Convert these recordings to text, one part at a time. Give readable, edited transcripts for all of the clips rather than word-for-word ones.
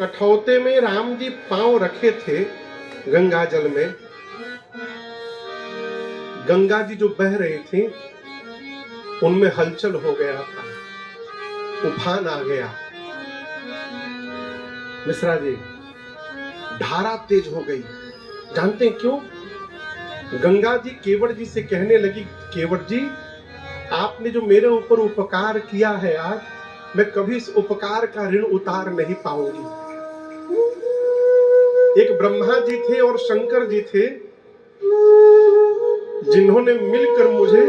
कठौते में राम जी पांव रखे थे गंगा जल में। गंगा जी जो बह रही थी उनमें हलचल हो गया था, उफान आ गया। मिश्रा जी, धारा तेज हो गई। जानते हैं क्यों? गंगा जी केवट जी से कहने लगी, केवट जी आपने जो मेरे ऊपर उपकार किया है आज, मैं कभी इस उपकार का ऋण उतार नहीं पाऊंगी। एक ब्रह्मा जी थे और शंकर जी थे जिन्होंने मिलकर मुझे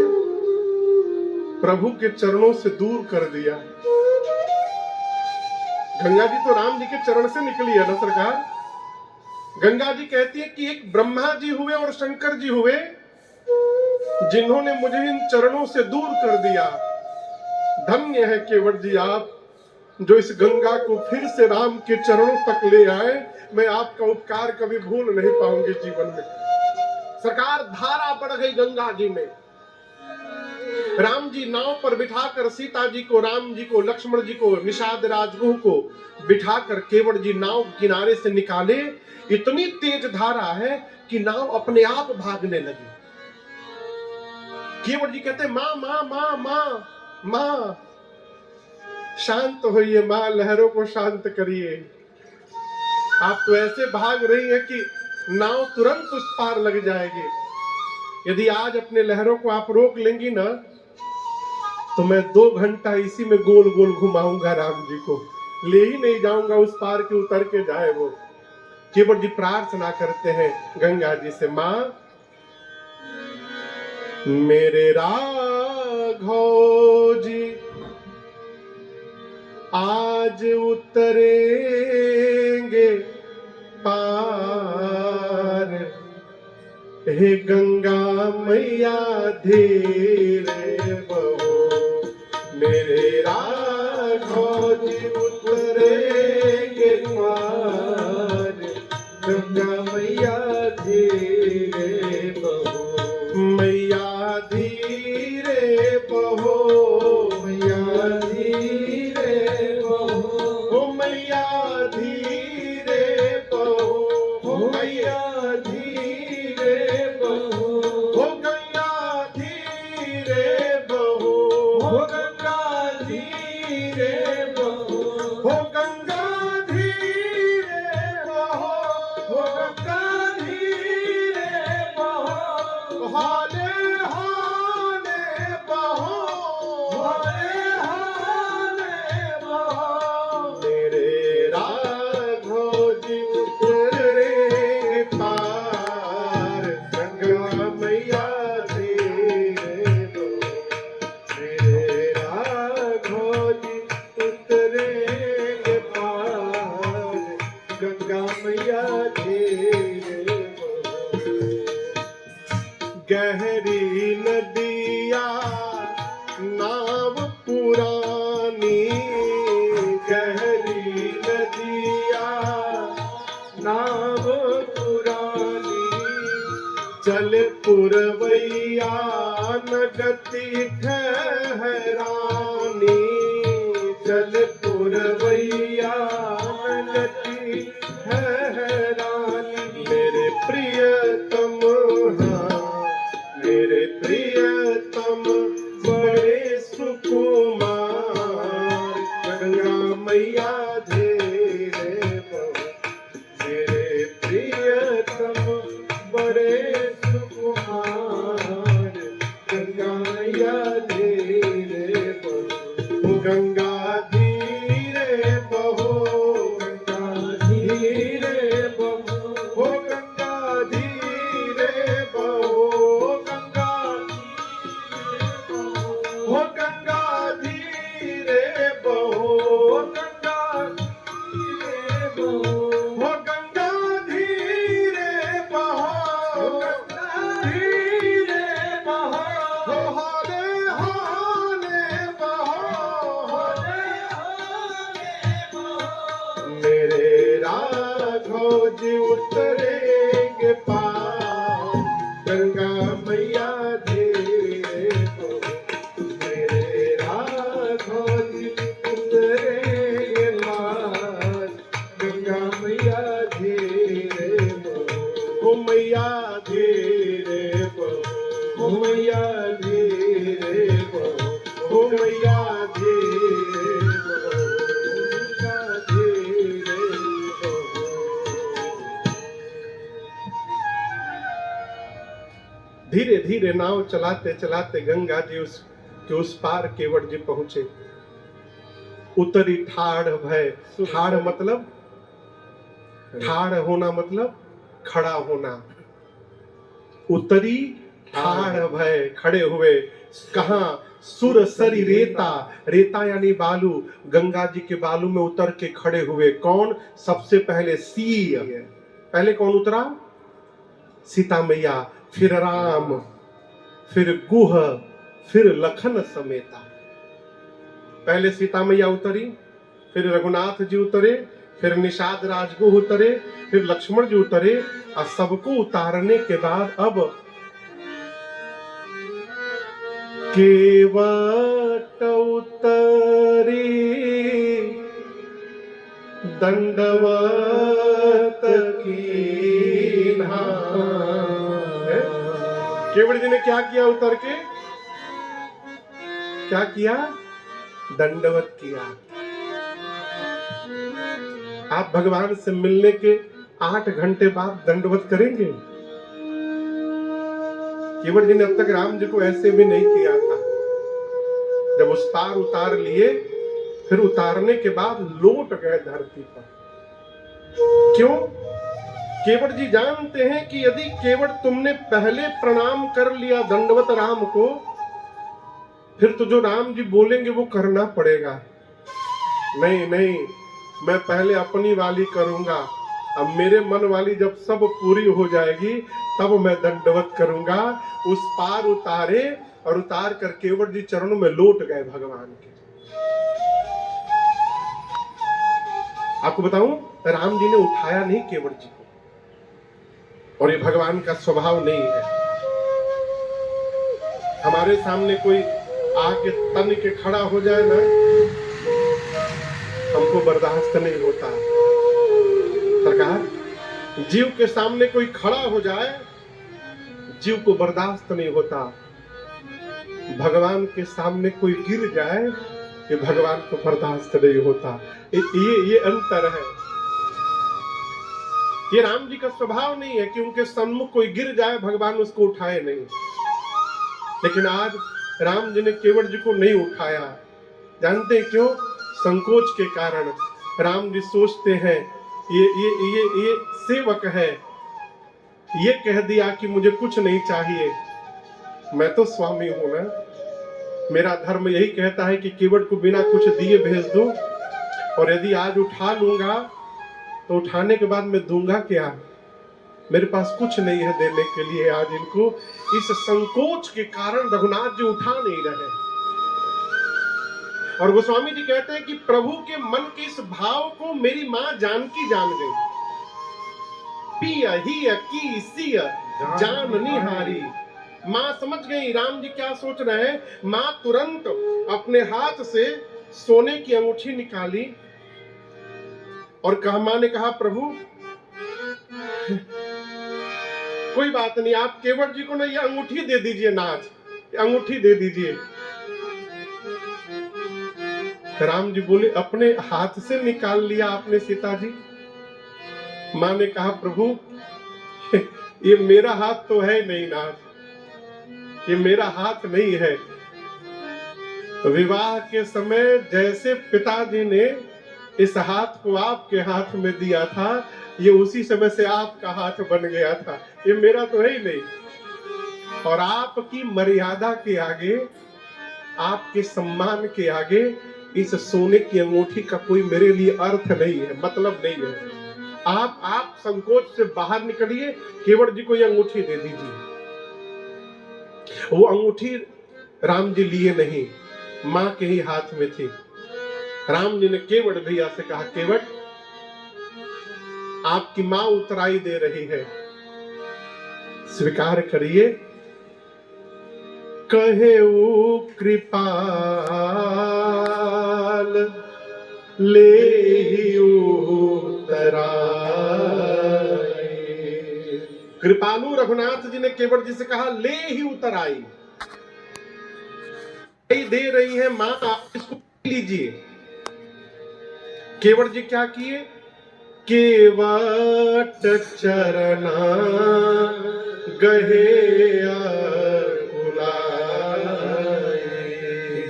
प्रभु के चरणों से दूर कर दिया। गंगा जी तो राम जी के चरण से निकली है ना सरकार। गंगा जी कहती है कि एक ब्रह्मा जी हुए और शंकर जी हुए जिन्होंने मुझे इन चरणों से दूर कर दिया। धन्य है केवट जी आप, जो इस गंगा को फिर से राम के चरणों तक ले आए। मैं आपका उपकार कभी भूल नहीं पाऊंगी जीवन में। सरकार, धारा बढ़ गई गंगा जी में। राम जी नाव पर बिठाकर सीता जी को, राम जी को, लक्ष्मण जी को, निषाद राजगुह को बिठाकर केवट जी नाव किनारे से निकाले। इतनी तेज धारा है कि नाव अपने आप भागने लगी। केवट जी कहते माँ माँ माँ माँ माँ, शांत होइए माँ, लहरों को शांत करिए। आप तो ऐसे भाग रही हैं कि नाव तुरंत उस पार लग जाएगी। यदि आज अपने लहरों को आप रोक लेंगी ना, तो मैं 2 घंटा इसी में गोल गोल घुमाऊंगा, राम जी को ले ही नहीं जाऊंगा उस पार के, उतर के जाए वो। केवट जी प्रार्थना करते हैं गंगा जी से, माँ मेरे राघव जी आज उतरेंगे पार, हे गंगा मैया धीरे बहो। मेरे राघव जी उतरेंगे पार, गंगा मैया धीरे बहो। मैया धीरे बहो, मैया धीरे बहो, मैया धीरे बहो, मैया धीरे बहो, गंगा धीरे बहो, गंगा धीरे बहो, गंगा धीरे बहो, गंगा धीरे बहो, हाले हाले बहो, हाले हाले बहो। मेरे राघव जी उतरेंगे पार, गंगा मैया धीरे बहो। मेरे राघव जी उतरेंगे पार, गंगा मैया धीरे बहो। गहरी नदिया नाव पुरानी, गहरी नदिया नाव पुरानी, चल पुरवैया न गति ठहरानी, चल पुरवैया न गति ठहरानी। मेरे प्रियतम हाँ, मेरे प्रियतम बड़े सुकुमार, गंगा मैया धीरे बहो। मेरे प्रियतम बड़े सुकुमार, गंगा मैया धीरे बहो। गंगा धीरे बहो, गंगा धीरे बहो, गंगा धीरे बहो, गंगा हो गंगा धीरे बहो, गंगा धीरे बहो, हो गंगा धीरे बहो, गंगा धीरे बहो, हो हाले हाले बहो, हाले हाले बहो। मेरे राघव जी उतरेंगे पार, गंगा मैया धीरे बहो। मेरे राघव जी उतरेंगे पार, गंगा धीरे धीरे नाव चलाते चलाते गंगा जी उस पार केवट जी पहुंचे। उतरी ठाड़ भय, ठाड़ मतलब ठाड़ होना मतलब खड़ा होना। उतरी ठाड़ भय, खड़े हुए। कहां? सुर सरी रेता, रेता यानी बालू, गंगा जी के बालू में उतर के खड़े हुए। कौन? सबसे पहले सी, पहले कौन उतरा? सीता मैया, फिर राम, फिर गुह, फिर लखन समेता। पहले सीता मैया उतरी, फिर रघुनाथ जी उतरे, फिर निषाद राजगुह उतरे, फिर लक्ष्मण जी उतरे। और सबको उतारने के बाद अब केवट उतरी दंडवत कीन्हा। केवट जी ने क्या किया? उतर के क्या किया? दंडवत किया। आप भगवान से मिलने के 8 घंटे बाद दंडवत करेंगे? केवट जी ने अब तक राम जी को ऐसे भी नहीं किया था। जब उस पार उतार लिए, फिर उतारने के बाद लौट गए धरती पर। क्यों? केवट जी जानते हैं कि यदि केवट तुमने पहले प्रणाम कर लिया दंडवत राम को, फिर तो जो राम जी बोलेंगे वो करना पड़ेगा। नहीं नहीं, मैं पहले अपनी वाली करूंगा। अब मेरे मन वाली जब सब पूरी हो जाएगी तब मैं दंडवत करूंगा। उस पार उतारे और उतार कर केवट जी चरणों में लौट गए भगवान के। आपको बताऊं, राम जी ने उठाया नहीं केवट जी को, और ये भगवान का स्वभाव नहीं है। हमारे सामने कोई आके तन के खड़ा हो जाए ना, हमको बर्दाश्त नहीं होता। सरकार, जीव के सामने कोई खड़ा हो जाए, जीव को बर्दाश्त नहीं होता। भगवान के सामने कोई गिर जाए, ये भगवान को बर्दाश्त नहीं होता। ये अंतर है। ये राम जी का स्वभाव नहीं है कि उनके सम्मुख कोई गिर जाए भगवान उसको उठाए नहीं। लेकिन आज राम जी ने केवट जी को नहीं उठाया। जानते हैं क्यों? संकोच के कारण। राम जी सोचते हैं ये सेवक है, ये कह दिया कि मुझे कुछ नहीं चाहिए, मैं तो स्वामी हूं ना। मेरा धर्म यही कहता है कि केवट को बिना कुछ दिए भेज दूं, और यदि आज उठा लूंगा तो उठाने के बाद मैं दूंगा क्या? मेरे पास कुछ नहीं है देने के लिए आज इनको। इस संकोच के कारण रघुनाथ जी उठा नहीं रहे। और गोस्वामी जी कहते हैं कि प्रभु के मन के इस भाव को मेरी मां जानकी जान गई। पिया ही की सिया जान निहारी। मां समझ गई राम जी क्या सोच रहे हैं। मां तुरंत अपने हाथ से सोने की अंगूठी निकाली और मां ने कहा, प्रभु कोई बात नहीं, आप केवट जी को ना ये अंगूठी दे दीजिए, नाथ अंगूठी दे दीजिए। राम जी बोले, अपने हाथ से निकाल लिया आपने सीता जी? मां ने कहा, प्रभु ये मेरा हाथ तो है नहीं नाथ, ये मेरा हाथ नहीं है। विवाह के समय जैसे पिताजी ने इस हाथ को आपके हाथ में दिया था, ये उसी समय से आपका हाथ बन गया था, ये मेरा तो है ही नहीं। और आपकी मर्यादा के आगे, आपके सम्मान के आगे इस सोने की अंगूठी का कोई मेरे लिए अर्थ नहीं है, मतलब नहीं है। आप संकोच से बाहर निकलिए, केवट जी को ये अंगूठी दे दीजिए। वो अंगूठी राम जी लिए नहीं, मां के ही हाथ में थी। राम जी ने केवट भैया से कहा, केवट आपकी मां उतराई दे रही है, स्वीकार करिए। कहे वो कृपाल ले उतराई। कृपालु रघुनाथ जी ने केवट जी से कहा, ले ही उतर आई। दे रही है मां, आप इसको लीजिए। केवट जी क्या किए? केवट चरना गहे अकुलाए।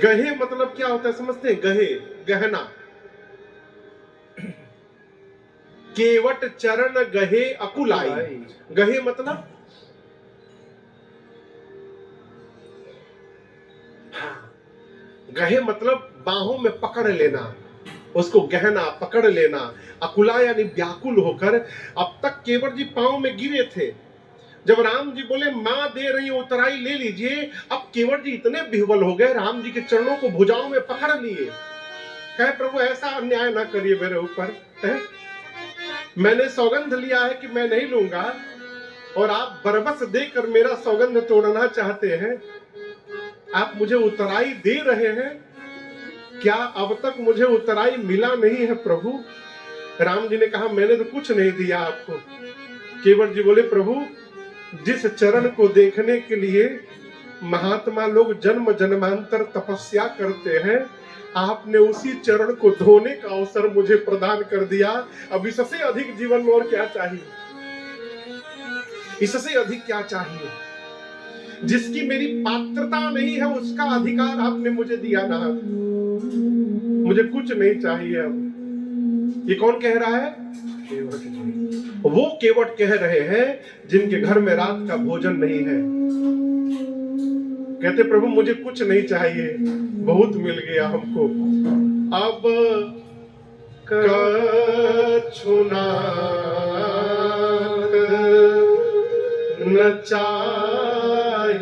गहे मतलब क्या होता है समझते हैं? गहे गहना। केवट चरण गहे अकुलाई। गहे मतलब गहे मतलब बाहों में पकड़ लेना, उसको गहना पकड़ लेना। अकुला यानी व्याकुल होकर। अब तक केवट जी पांव में गिरे थे, जब राम जी बोले मां दे रही उतराई ले लीजिए, अब केवट जी इतने विह्वल हो गए, राम जी के चरणों को भुजाओं में पकड़ लिए। कहे प्रभु ऐसा अन्याय ना करिए मेरे ऊपर, मैंने सौगंध लिया है कि मैं नहीं लूंगा, और आप बरबस देकर मेरा सौगंध तोड़ना चाहते हैं। आप मुझे उतराई दे रहे हैं, क्या अब तक मुझे उतराई मिला नहीं है प्रभु? राम जी ने कहा मैंने तो कुछ नहीं दिया आपको। केवट जी बोले प्रभु, जिस चरण को देखने के लिए महात्मा लोग जन्म जन्मांतर तपस्या करते हैं, आपने उसी चरण को धोने का अवसर मुझे प्रदान कर दिया। अब इससे अधिक जीवन में और क्या चाहिए? इससे अधिक क्या चाहिए? जिसकी मेरी पात्रता नहीं है उसका अधिकार आपने मुझे दिया ना, मुझे कुछ नहीं चाहिए अब। ये कौन कह रहा है? वो केवट कह रहे हैं जिनके घर में रात का भोजन नहीं है। कहते प्रभु मुझे कुछ नहीं चाहिए, बहुत मिल गया हमको, अब कछुनाथ न चाहिए